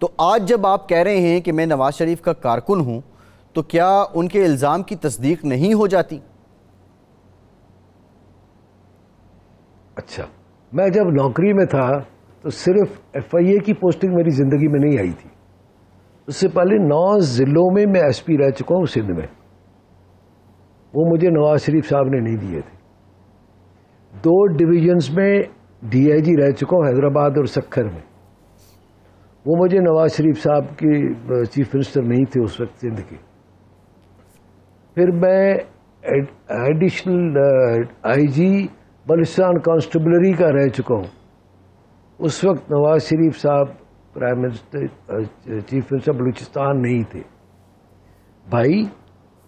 تو آج جب آپ کہہ رہے ہیں کہ میں نواز شریف کا کارکن ہوں تو کیا ان کے الزام کی تصدیق نہیں ہو جاتی؟ اچھا، میں جب نوکری میں تھا تو صرف ایف آئی اے کی پوسٹنگ میری زندگی میں نہیں آئی تھی. اس سے پہلے 9 ضلعوں میں میں ایس پی رہ چکا ہوں سندھ میں. وہ مجھے نواز شریف صاحب نے نہیں دیے تھے. 2 ڈویژنز میں ڈی آئی جی رہ چکا ہوں حیدرآباد اور سکھر میں. وہ مجھے نواز شریف صاحب کے چیف منسٹر نہیں تھے اس وقت سندھ کے. پھر میں additional I G Balochistan constabulary کا رہ چکا ہوں. اس وقت نواز شریف صاحب prime minister chief minister Balochistan نہیں تھے. بھائی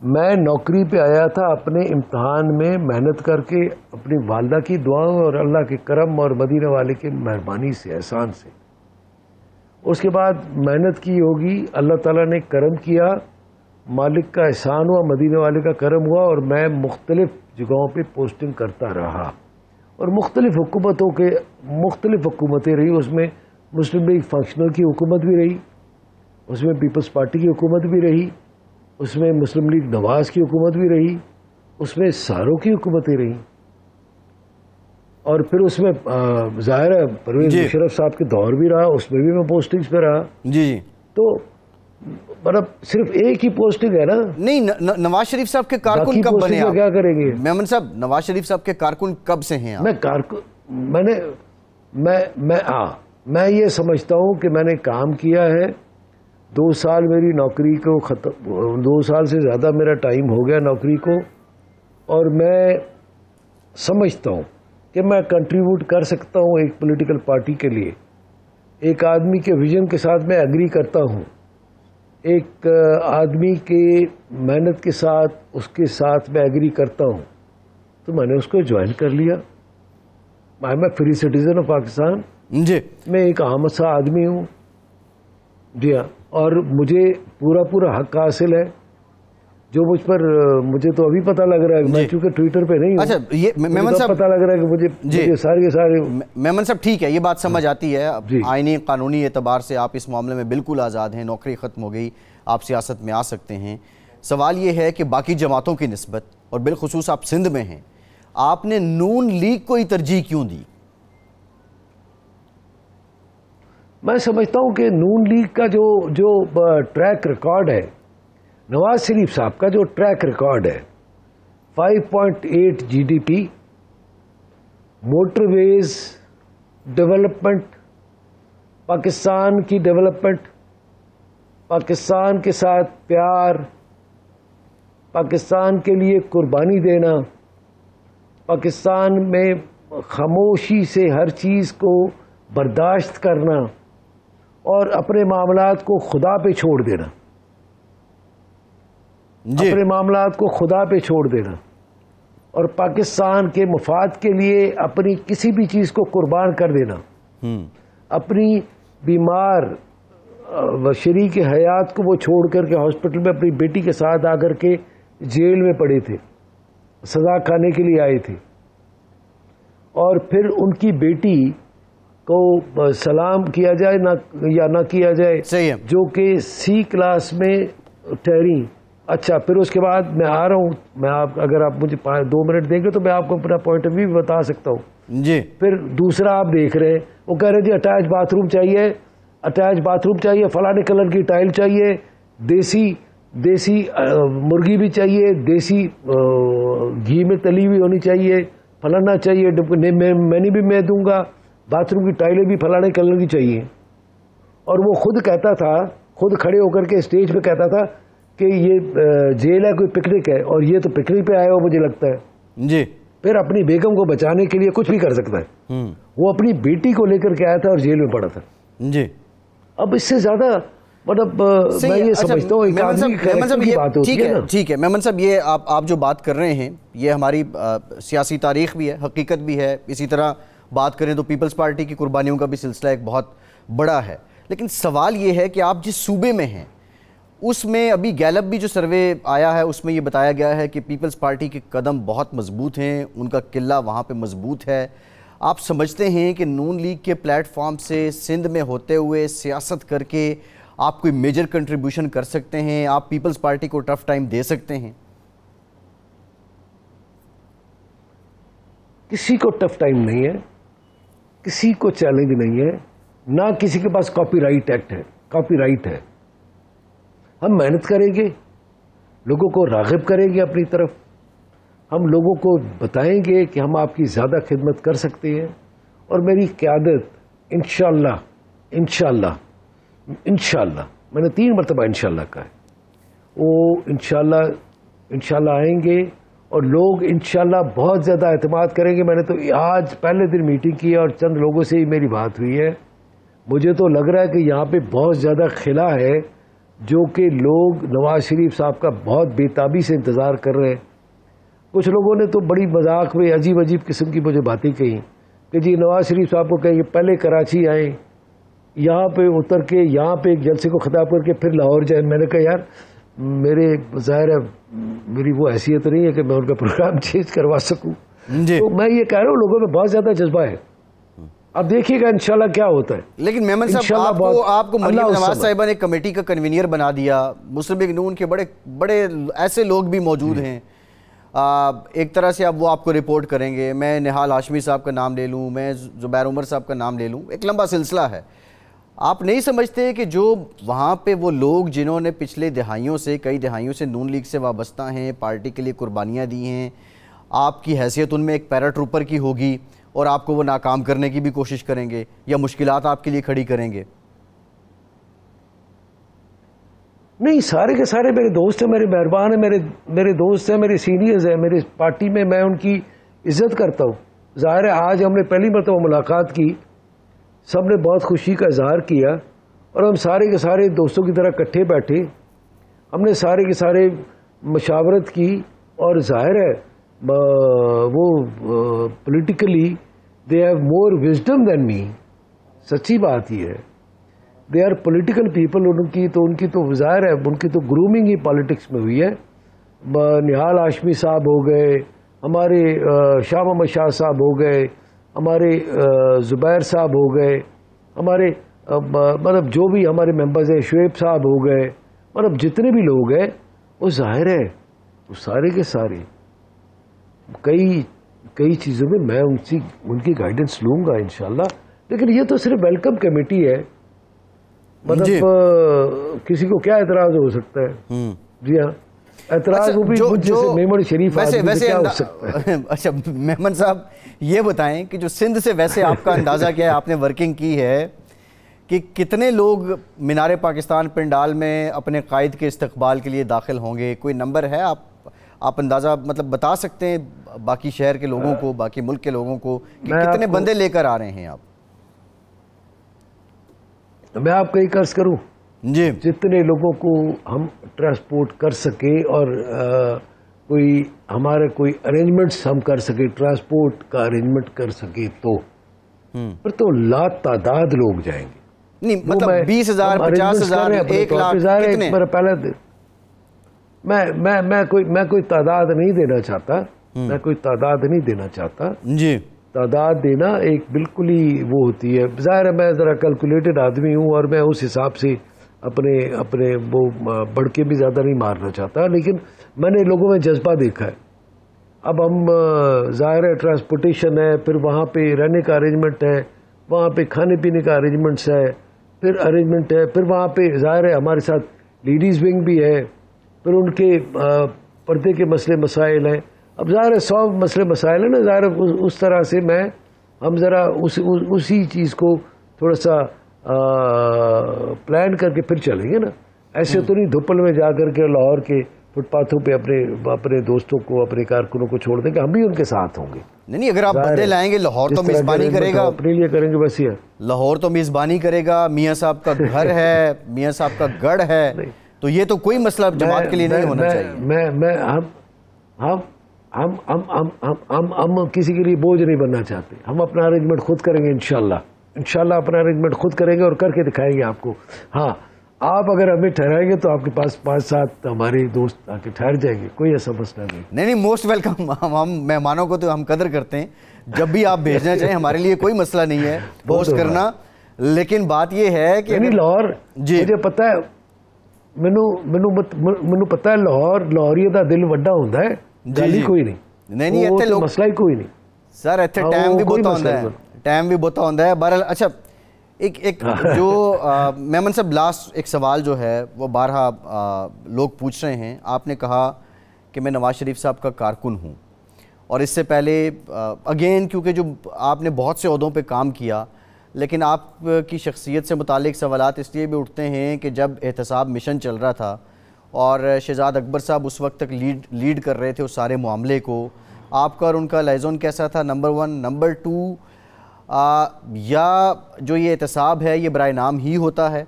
میں نوکری پہ آیا تھا اپنے امتحان میں محنت کر کے، اپنی والدہ کی دعاؤں اور اللہ کے کرم اور مدینہ والے کے مہربانی سے، احسان سے. اس کے بعد محنت کی ہوگی، اللہ تعالیٰ نے کرم کیا، مالک کا احسان ہوا، مدینہ والے کا کرم ہوا، اور میں مختلف جگہوں پہ پوسٹنگ کرتا رہا. اور مختلف حکومتیں رہی. اس میں مسلم لیگ فنکشنل کی حکومت بھی رہی، اس میں پیپلز پارٹی کی حکومت بھی رہی، اس میں مسلم لیگ نواز کی حکومت بھی رہی، اس میں ساروں کی حکومتیں رہیں، اور پھر اس میں ظاہر ہے پرویز مشرف صاحب کے دور بھی رہا، اس میں بھی میں پوسٹنگز پہ رہا. جی تو مطلب صرف ایک ہی پوسٹنگ ہے نا. نہیں، نواز شریف صاحب کے کارکن کب بنے آپ؟ کیا کریں گے میمن صاحب، نواز شریف صاحب کے کارکن کب سے ہیں آپ؟ میں یہ سمجھتا ہوں کہ میں نے کام کیا ہے. 2 سال میری نوکری کو 2 سال سے زیادہ میرا ٹائم ہو گیا نوکری کو، اور میں سمجھتا ہوں کہ میں کنٹریبیوٹ کر سکتا ہوں ایک پولیٹیکل پارٹی کے لیے. ایک آدمی کے ویژن کے ساتھ میں ایگری کرتا ہوں، ایک آدمی کے محنت کے ساتھ اس کے ساتھ میں ایگری کرتا ہوں. تو میں نے اس کو جوائن کر لیا. میں فری سٹیزن آف پاکستان. جی، میں ایک عام سا آدمی ہوں. جی ہاں، اور مجھے پورا حق حاصل ہے جو مجھ پر. مجھے تو ابھی پتہ لگ رہا ہے، میں چونکہ ٹویٹر پہ نہیں ہوں. اچھا، یہ میمن صاحب پتہ لگ رہا ہے کہ مجھے سارے میمن صاحب ٹھیک ہے، یہ بات سمجھ آتی ہے. آئینی قانونی اعتبار سے آپ اس معاملے میں بالکل آزاد ہیں، نوکری ختم ہو گئی، آپ سیاست میں آ سکتے ہیں. سوال یہ ہے کہ باقی جماعتوں کی نسبت، اور بالخصوص آپ سندھ میں ہیں، آپ نے نون لیگ کو ہی ترجیح کیوں دی؟ میں سمجھتا ہوں کہ نون لیگ کا جو ٹریک ریکارڈ ہے، نواز شریف صاحب کا جو ٹریک ریکارڈ ہے، 5.8 جی ڈی پی، موٹر ویز ڈیولپمنٹ، پاکستان کی ڈیولپمنٹ، پاکستان کے ساتھ پیار، پاکستان کے لیے قربانی دینا، پاکستان میں خاموشی سے ہر چیز کو برداشت کرنا، اور اپنے معاملات کو خدا پہ چھوڑ دینا. اپنے معاملات کو خدا پہ چھوڑ دینا، اور پاکستان کے مفاد کے لیے اپنی کسی بھی چیز کو قربان کر دینا. اپنی بیمار شریک حیات کو وہ چھوڑ کر کے ہاسپٹل میں اپنی بیٹی کے ساتھ آ کر کے جیل میں پڑے تھے، سزا کھانے کے لیے آئے تھے، اور پھر ان کی بیٹی کو سلام کیا جائے یا نہ کیا جائے، جو کہ سی کلاس میں ٹھہری. اچھا، پھر اس کے بعد میں آ رہا ہوں، اگر آپ مجھے 2 منٹ دیں گے تو میں آپ کو اپنا پوائنٹ آف ویو بھی بتا سکتا ہوں. جی. پھر دوسرا آپ دیکھ رہے ہیں، وہ کہہ رہے جی اٹیچ باتھ روم چاہیے، فلانے کلر کی ٹائل چاہیے، دیسی مرغی بھی چاہیے، دیسی گھی میں تلی ہوئی ہونی چاہیے، فلانا چاہیے، میں بھی میں دوں گا، باتھ روم کی ٹائلیں بھی فلانے کلر کی چاہیے. اور وہ خود کہتا تھا، خود کھڑے ہو کر کے اسٹیج پہ کہتا تھا کہ یہ جیل ہے، کوئی پکنک ہے، اور یہ تو پکنک پہ آیا ہو مجھے لگتا ہے. جی. پھر اپنی بیگم کو بچانے کے لیے کچھ بھی کر سکتا ہے. وہ اپنی بیٹی کو لے کر کے آیا تھا اور جیل میں پڑا تھا. جی. اب اس سے زیادہ مطلب میں یہ سمجھتا ہوں ایک آدمی کی بات ہوتی ہے نا. ٹھیک ہے میمن صاحب، یہ آپ جو بات کر رہے ہیں یہ ہماری سیاسی تاریخ بھی ہے، حقیقت بھی ہے. اسی طرح بات کریں تو پیپلز پارٹی کی قربانیوں کا بھی سلسلہ ایک بہت بڑا ہے. لیکن سوال یہ ہے کہ آپ جس صوبے میں ہیں اس میں ابھی گیلپ بھی جو سروے آیا ہے اس میں یہ بتایا گیا ہے کہ پیپلز پارٹی کے قدم بہت مضبوط ہیں، ان کا قلعہ وہاں پہ مضبوط ہے. آپ سمجھتے ہیں کہ نون لیگ کے پلیٹ فارم سے سندھ میں ہوتے ہوئے سیاست کر کے آپ کوئی میجر کنٹریبیوشن کر سکتے ہیں؟ آپ پیپلز پارٹی کو ٹف ٹائم دے سکتے ہیں؟ کسی کو ٹف ٹائم نہیں ہے، کسی کو چیلنج نہیں ہے، نہ کسی کے پاس کاپی رائٹ ایکٹ ہے، کاپی رائٹ ہے۔ ہم محنت کریں گے، لوگوں کو راغب کریں گے اپنی طرف، ہم لوگوں کو بتائیں گے کہ ہم آپ کی زیادہ خدمت کر سکتے ہیں، اور میری قیادت انشاءاللہ انشاءاللہ انشاءاللہ، میں نے 3 مرتبہ انشاءاللہ کہا ہے، وہ انشاءاللہ آئیں گے اور لوگ انشاءاللہ بہت زیادہ اعتماد کریں گے۔ میں نے تو آج پہلے دن میٹنگ کی اور چند لوگوں سے ہی میری بات ہوئی ہے، مجھے تو لگ رہا ہے کہ یہاں پہ بہت زیادہ خلا ہے، جو کہ لوگ نواز شریف صاحب کا بہت بے تابی سے انتظار کر رہے ہیں۔ کچھ لوگوں نے تو بڑی مذاق میں عجیب عجیب قسم کی مجھے باتیں کہیں کہ جی نواز شریف صاحب کو کہیں کہ پہلے کراچی آئیں، یہاں پہ اتر کے یہاں پہ ایک جلسے کو خطاب کر کے پھر لاہور جائیں۔ میں نے کہا یار میرے ظاہر ہے میری وہ حیثیت نہیں ہے کہ میں ان کا پروگرام چینج کروا سکوں، تو میں یہ کہہ رہا ہوں لوگوں میں بہت زیادہ جذبہ ہے، اب دیکھیے گا انشاءاللہ کیا ہوتا ہے۔ لیکن میمن صاحب آپ کو مریم نواز صاحبہ نے کمیٹی کا کنوینئر بنا دیا، مسلم لیگ نون کے بڑے ایسے لوگ بھی موجود ہیں، ایک طرح سے اب وہ آپ کو رپورٹ کریں گے، میں نہال ہاشمی صاحب کا نام لے لوں، میں زبیر عمر صاحب کا نام لے لوں، ایک لمبا سلسلہ ہے۔ آپ نہیں سمجھتے کہ جو وہاں پہ وہ لوگ جنہوں نے پچھلے کئی دہائیوں سے نون لیگ سے وابستہ ہیں، پارٹی کے لیے قربانیاں دی ہیں، آپ کی حیثیت ان میں ایک پیرا ٹروپر کی ہوگی اور آپ کو وہ ناکام کرنے کی بھی کوشش کریں گے یا مشکلات آپ کے لیے کھڑی کریں گے؟ نہیں، سارے کے سارے میرے دوست ہیں، میرے مہربان ہیں، میرے دوست ہیں، میرے سینئرز ہیں، میری پارٹی میں میں ان کی عزت کرتا ہوں۔ ظاہر ہے آج ہم نے پہلی مرتبہ ملاقات کی، سب نے بہت خوشی کا اظہار کیا اور ہم سارے کے سارے دوستوں کی طرح اکٹھے بیٹھے، ہم نے سارے کے سارے مشاورت کی، اور ظاہر ہے وہ politically they have more wisdom than me, سچی بات یہ ہے، دے آر پولیٹیکل پیپل، ان کی تو ظاہر ہے ان کی تو گرومنگ ہی پالیٹکس میں ہوئی ہے۔ نہال ہاشمی صاحب ہو گئے، ہمارے شاہ محمد شاہ صاحب ہو گئے، ہمارے زبیر صاحب ہو گئے، ہمارے مطلب جو بھی ہمارے ممبرز ہیں، شعیب صاحب ہو گئے، مطلب جتنے بھی لوگ ہیں، وہ ظاہر ہے وہ سارے کے سارے کئی چیزوں میں میں ان کی گائیڈنس لوں گا انشاءاللہ، لیکن یہ تو صرف ویلکم کمیٹی ہے، مطلب کسی کو کیا اعتراض ہو سکتا ہے؟ جی ہاں، اعتراض وہ بھی جیسے میمن شریف آدمی سے کیا ہو سکتا ہے؟ اچھا میمن صاحب یہ بتائیں کہ جو سندھ سے ویسے آپ کا اندازہ کیا ہے، آپ نے ورکنگ کی ہے، کہ کتنے لوگ مینار پاکستان پنڈال میں اپنے قائد کے استقبال کے لیے داخل ہوں گے؟ کوئی نمبر ہے آپ اندازہ مطلب بتا سکتے ہیں باقی شہر کے لوگوں کو، باقی ملک کے لوگوں کو، کہ کتنے بندے لے کر آ رہے ہیں آپ؟ میں آپ کا ایک عرض کروں، جی، جتنے لوگوں کو ہم ٹرانسپورٹ کر سکے اور کوئی ارینجمنٹس ہم کر سکے، ٹرانسپورٹ کا ارینجمنٹ کر سکے تو پھر تو لا تعداد لوگ جائیں گے۔ نہیں مطلب 20,000 50,000 1 لاکھ کتنے؟ پہلے میں کوئی تعداد نہیں دینا چاہتا، میں کوئی تعداد نہیں دینا چاہتا جی، تعداد دینا ایک بالکل ہی وہ ہوتی ہے، ظاہر ہے میں ذرا کیلکولیٹڈ آدمی ہوں اور میں اس حساب سے اپنے وہ بڑھ کے بھی زیادہ نہیں مارنا چاہتا، لیکن میں نے لوگوں میں جذبہ دیکھا ہے۔ اب ہم ظاہر ہے ٹرانسپورٹیشن ہے، پھر وہاں پہ رہنے کا ارینجمنٹ ہے، وہاں پہ کھانے پینے کا ارینجمنٹس ہے، پھر ارینجمنٹ ہے، پھر وہاں پہ ظاہر ہے ہمارے ساتھ لیڈیز ونگ بھی ہے، پھر ان کے پردے کے مسئلے مسائل ہیں۔ اب ظاہر ہے 100 مسئلے مسائل ہیں نا، ظاہر ہے اس طرح سے ہم ذرا اسی چیز کو تھوڑا سا پلان کر کے پھر چلیں گے نا، ایسے تو نہیں دھوپل میں جا کر کے لاہور کے فٹ پاتھوں پہ اپنے دوستوں کو، اپنے کارکنوں کو چھوڑ دیں گے، ہم بھی ان کے ساتھ ہوں گے۔ نہیں اگر آپ بندے لائیں گے، لاہور تو میزبانی کرے گا، اپنے لیے کریں گے بس یہ، لاہور تو میزبانی کرے گا، میاں صاحب کا گھر ہے، میاں صاحب کا گڑھ ہے، تو یہ تو کوئی مسئلہ جماعت کے لیے نہیں ہونا چاہیے۔ ہم کسی کے لیے بوجھ نہیں بننا چاہتے، ہم اپنا ارینجمنٹ خود کریں گے انشاءاللہ اپنا ارینجمنٹ خود کریں گے اور کر کے دکھائیں گے آپ کو۔ ہاں آپ اگر ہمیں ٹھہرائیں گے تو آپ کے پاس 5-7 ہمارے دوست آ کے ٹھہر جائیں گے, کوئی ایسا مسئلہ نہیں. نہیں, موسٹ ویلکم. ہم مہمانوں کو تو ہم قدر کرتے ہیں, جب بھی آپ بھیجنا چاہیں ہمارے لیے کوئی مسئلہ نہیں ہے ہوسٹ کرنا. لیکن بات یہ ہے کہ لاہور, مجھے پتا ہے, مینوں پتا ہے لاہوریے دا دل وڈا ہوندا ہے, گل کوئی نہیں. نہیں ایتھے لوگ مسئلہ ہی کوئی نہیں سر, ایتھے ٹائم بھی بہت ہوندا ہے, ٹائم بھی بہت ہوندا ہے. بہرحال اچھا, ایک جو میمن صاحب لاسٹ ایک سوال جو ہے وہ بارہا لوگ پوچھ رہے ہیں. آپ نے کہا کہ میں نواز شریف صاحب کا کارکن ہوں, اور اس سے پہلے اگین کیونکہ جو آپ نے بہت سے عہدوں پہ کام کیا, لیکن آپ کی شخصیت سے متعلق سوالات اس لیے بھی اٹھتے ہیں کہ جب احتساب مشن چل رہا تھا اور شہزاد اکبر صاحب اس وقت تک لیڈ کر رہے تھے اس سارے معاملے کو, آپ کا اور ان کا لائزون کیسا تھا؟ نمبر 1. نمبر 2, یا جو یہ احتساب ہے یہ برائے نام ہی ہوتا ہے,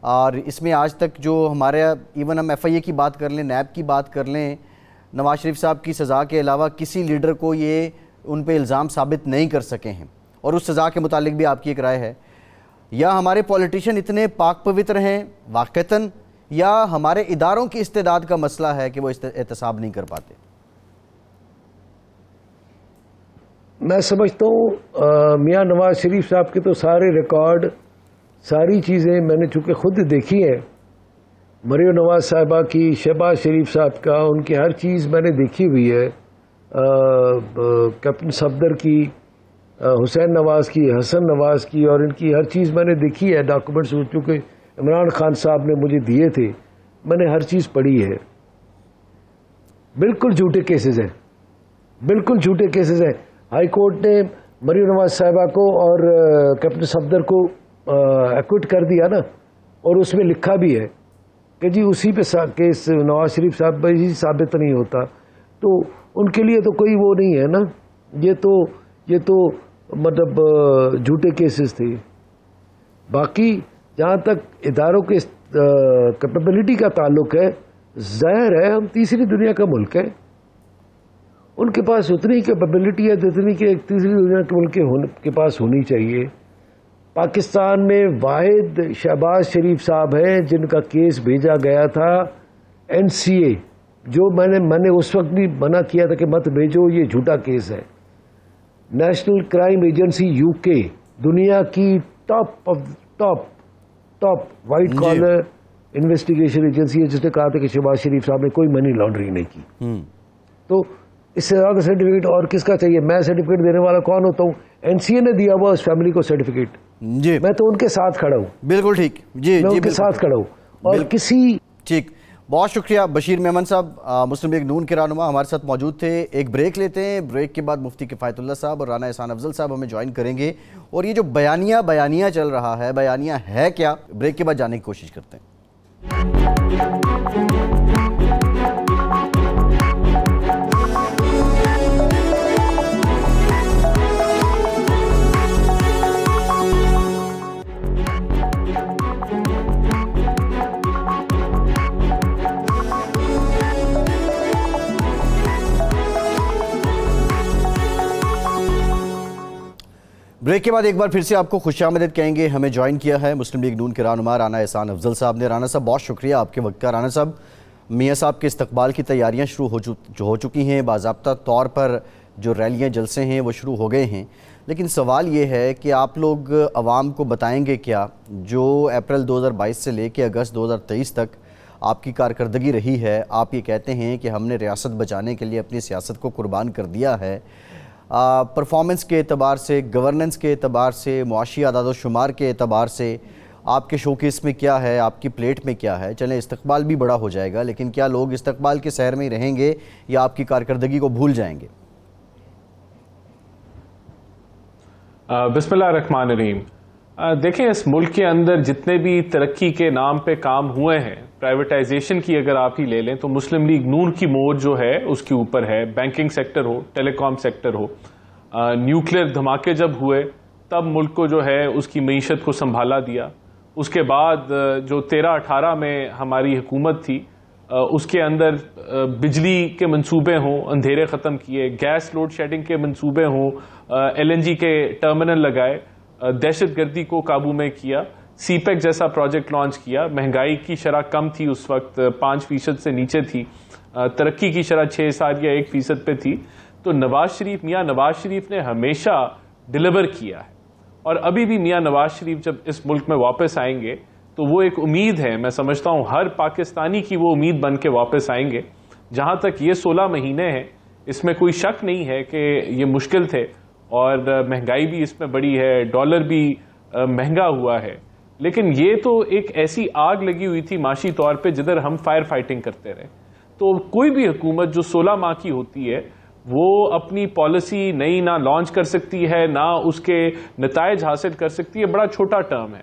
اور اس میں آج تک جو ہمارے ایون ہم ایف آئی اے کی بات کر لیں, نیب کی بات کر لیں, نواز شریف صاحب کی سزا کے علاوہ کسی لیڈر کو یہ ان پہ الزام ثابت نہیں کر سکے ہیں, اور اس سزا کے متعلق بھی آپ کی ایک رائے ہے؟ یا ہمارے پولیٹیشین اتنے پاک پوتر ہیں واقعتاً, یا ہمارے اداروں کی استعداد کا مسئلہ ہے کہ وہ احتساب نہیں کر پاتے؟ میں سمجھتا ہوں میاں نواز شریف صاحب کے تو سارے ریکارڈ, ساری چیزیں میں نے چونکہ خود دیکھی ہیں, مریم نواز صاحبہ کی, شہباز شریف صاحب کا, ان کی ہر چیز میں نے دیکھی ہوئی ہے, کیپٹن صفدر کی, حسین نواز کی, حسن نواز کی, اور ان کی ہر چیز میں نے دیکھی ہے. ڈاکومنٹس چونکہ عمران خان صاحب نے مجھے دیے تھے, میں نے ہر چیز پڑھی ہے. بالکل جھوٹے کیسز ہیں, بالکل جھوٹے کیسز ہیں. ہائی کورٹ نے مریم نواز صاحبہ کو اور کیپٹن صفدر کو ایکوٹ کر دیا نا, اور اس میں لکھا بھی ہے کہ جی اسی پہ کیس نواز شریف صاحب ہی ثابت نہیں ہوتا. تو ان کے لیے تو کوئی وہ نہیں ہے نا, یہ تو مطلب جھوٹے کیسز تھے. باقی جہاں تک اداروں کے کیپیبلٹی کا تعلق ہے, ظاہر ہے ہم تیسری دنیا کا ملک ہے, ان کے پاس اتنی کیپیبلٹی ہے جتنی کہ ایک تیسری دنیا کے ملک کے پاس ہونی چاہیے. پاکستان میں واحد شہباز شریف صاحب ہیں جن کا کیس بھیجا گیا تھا NCA, جو میں نے اس وقت بھی منع کیا تھا کہ مت بھیجو, یہ جھوٹا کیس ہے. نیشنل کرائم ایجنسی UK, دنیا کی top white collar investigation agency ہے, جس نے کہا تھا کہ شہباز شریف صاحب نے کوئی منی لانڈرنگ نہیں کی. تو اس سے زیادہ سرٹیفکیٹ اور کس کا چاہیے؟ میں سرٹیفکیٹ دینے والا کون ہوتا ہوں؟ NCA نے دیا ہوا اس فیملی کو سرٹیفکیٹ, جی میں تو ان کے ساتھ کھڑا ہوں. بالکل ٹھیک, جی میں ان کے ساتھ کھڑا ہوں. اور کسی ٹھیک, بہت شکریہ بشیر میمن صاحب, مسلم لیگ نون کے رہنما ہمارے ساتھ موجود تھے. ایک بریک لیتے ہیں, بریک کے بعد مفتی کفایت اللہ صاحب اور رانا احسان افضل صاحب ہمیں جوائن کریں گے, اور یہ جو بیانیہ چل رہا ہے, بیانیہ ہے کیا, بریک کے بعد جانے کی کوشش کرتے ہیں. بریک کے بعد ایک بار پھر سے آپ کو خوش آمدید کہیں گے. ہمیں جوائن کیا ہے مسلم لیگ نون کے رہنما رانا احسان افضل صاحب نے. رانا صاحب بہت شکریہ آپ کے وقت کا. رانا صاحب, میاں صاحب کے استقبال کی تیاریاں شروع ہو چکی ہیں, باضابطہ طور پر جو ریلیاں جلسے ہیں وہ شروع ہو گئے ہیں, لیکن سوال یہ ہے کہ آپ لوگ عوام کو بتائیں گے کیا جو اپریل 2022 سے لے کے اگست 2023 تک آپ کی کارکردگی رہی ہے؟ آپ یہ کہتے ہیں کہ ہم نے ریاست بچانے کے لیے اپنی سیاست کو قربان کر دیا ہے. پرفارمنس کے اعتبار سے, گورننس کے اعتبار سے, معاشی اعداد و شمار کے اعتبار سے آپ کے شوکیس میں کیا ہے, آپ کی پلیٹ میں کیا ہے؟ چلیں استقبال بھی بڑا ہو جائے گا, لیکن کیا لوگ استقبال کے سیر میں ہی رہیں گے یا آپ کی کارکردگی کو بھول جائیں گے؟ بسم اللہ الرحمن الرحیم. دیکھیں, اس ملک کے اندر جتنے بھی ترقی کے نام پہ کام ہوئے ہیں, پرائیویٹائزیشن کی اگر آپ ہی لے لیں تو مسلم لیگ نون کی موج جو ہے اس کے اوپر ہے. بینکنگ سیکٹر ہو, ٹیلی کام سیکٹر ہو, نیوکلیر دھماکے جب ہوئے تب ملک کو جو ہے اس کی معیشت کو سنبھالا دیا. اس کے بعد جو 13-18 میں ہماری حکومت تھی اس کے اندر بجلی کے منصوبے ہوں, اندھیرے ختم کیے, گیس لوڈ شیڈنگ کے منصوبے ہوں, LNG کے ٹرمینل لگائے, دہشت گردی کو قابو میں کیا, سی پیک جیسا پروجیکٹ لانچ کیا. مہنگائی کی شرح کم تھی اس وقت, 5% سے نیچے تھی, ترقی کی شرح 6 یا 1% پہ تھی. تو میاں نواز شریف نے ہمیشہ ڈیلیور کیا ہے, اور ابھی بھی میاں نواز شریف جب اس ملک میں واپس آئیں گے تو وہ ایک امید ہے, میں سمجھتا ہوں ہر پاکستانی کی وہ امید بن کے واپس آئیں گے. جہاں تک یہ 16 مہینے ہیں, اس میں کوئی شک نہیں ہے کہ یہ مشکل تھے, اور مہنگائی بھی اس میں بڑی ہے, ڈالر بھی مہنگا ہوا ہے, لیکن یہ تو ایک ایسی آگ لگی ہوئی تھی معاشی طور پہ جدھر ہم فائر فائٹنگ کرتے رہے. تو کوئی بھی حکومت جو 16 ماہ کی ہوتی ہے وہ اپنی پالیسی نئی نہ لانچ کر سکتی ہے, نہ اس کے نتائج حاصل کر سکتی ہے. بڑا چھوٹا ٹرم ہے.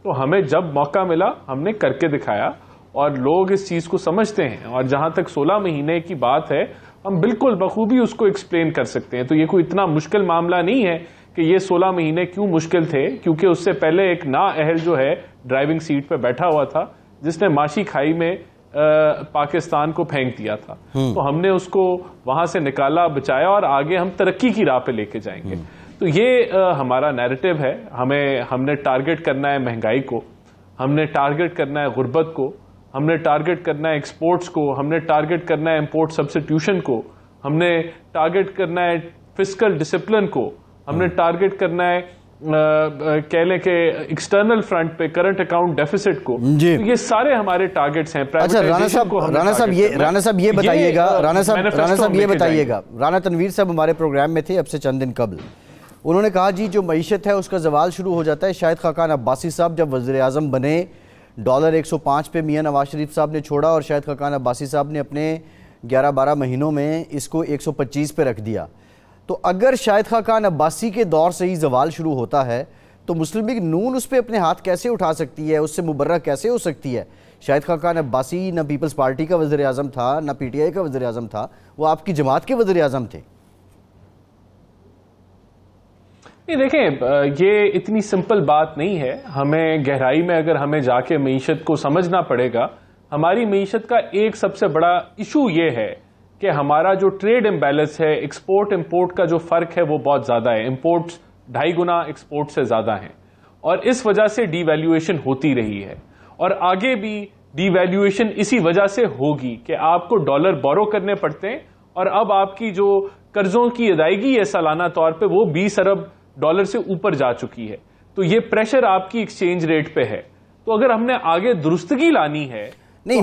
تو ہمیں جب موقع ملا ہم نے کر کے دکھایا, اور لوگ اس چیز کو سمجھتے ہیں. اور جہاں تک 16 مہینے کی بات ہے, ہم بالکل بخوبی اس کو ایکسپلین کر سکتے ہیں. تو یہ کوئی اتنا مشکل معاملہ نہیں ہے کہ یہ 16 مہینے کیوں مشکل تھے, کیونکہ اس سے پہلے ایک نااہل جو ہے ڈرائیونگ سیٹ پہ بیٹھا ہوا تھا جس نے معاشی کھائی میں پاکستان کو پھینک دیا تھا. تو ہم نے اس کو وہاں سے نکالا, بچایا, اور آگے ہم ترقی کی راہ پہ لے کے جائیں گے. تو یہ ہمارا نیریٹو ہے. ہم نے ٹارگٹ کرنا ہے مہنگائی کو, ہم نے ٹارگٹ کرنا ہے غربت کو, ہم نے ٹارگٹ کرنا ہے ایکسپورٹس کو, ہم نے ٹارگٹ کرنا ہے امپورٹ سبسٹیوشن کو, ہم نے ٹارگٹ کرنا ہے فسکل ڈسپلن کو, ہم نے ٹارگٹ کرنا ہے کہہ لیں کہ ایکسٹرنل فرنٹ پہ کرنٹ اکاؤنٹ ڈیفیسٹ کو. تو یہ سارے ہمارے ٹارگٹس ہیں. اچھا رانا صاحب یہ بتائیے گا, رانا تنویر صاحب ہمارے پروگرام میں تھے اب سے چند دن قبل. انہوں نے کہا جی جو معیشت ہے اس کا زوال شروع ہو جاتا ہے. شاہد خاقان عباسی صاحب جب وزیر اعظم بنے, ڈالر 105 پہ میاں نواز شریف صاحب نے چھوڑا, اور شاہد خاقان عباسی صاحب نے اپنے 11-12 مہینوں میں اس کو 125 پہ رکھ دیا. تو اگر شاہد خاقان عباسی کے دور سے ہی زوال شروع ہوتا ہے تو مسلم لیگ نون اس پہ اپنے ہاتھ کیسے اٹھا سکتی ہے, اس سے مبرہ کیسے ہو سکتی ہے؟ شاہد خاقان عباسی نہ پیپلز پارٹی کا وزیر اعظم تھا, نہ پی ٹی آئی کا وزیر اعظم تھا, وہ آپ کی جماعت کے وزیر اعظم تھے. دیکھیں, یہ اتنی سمپل بات نہیں ہے. ہمیں گہرائی میں اگر ہمیں جا کے معیشت کو سمجھنا پڑے گا. ہماری معیشت کا ایک سب سے بڑا ایشو یہ ہے کہ ہمارا جو ٹریڈ امبیلنس ہے, ایکسپورٹ امپورٹ کا جو فرق ہے وہ بہت زیادہ ہے. امپورٹس 2.5 گنا ایکسپورٹ سے زیادہ ہیں, اور اس وجہ سے ڈی ویلیویشن ہوتی رہی ہے, اور آگے بھی ڈی ویلیویشن اسی وجہ سے ہوگی کہ آپ کو ڈالر بورو کرنے پڑتے ہیں, اور اب آپ کی جو قرضوں کی ادائیگی ہے سالانہ طور پہ وہ 20 ارب ڈالر سے اوپر جا چکی ہے. تو یہ پریشر آپ کی ایکسچینج ریٹ پہ ہے. تو اگر ہم نے آگے درستگی لانی ہے, نہیں,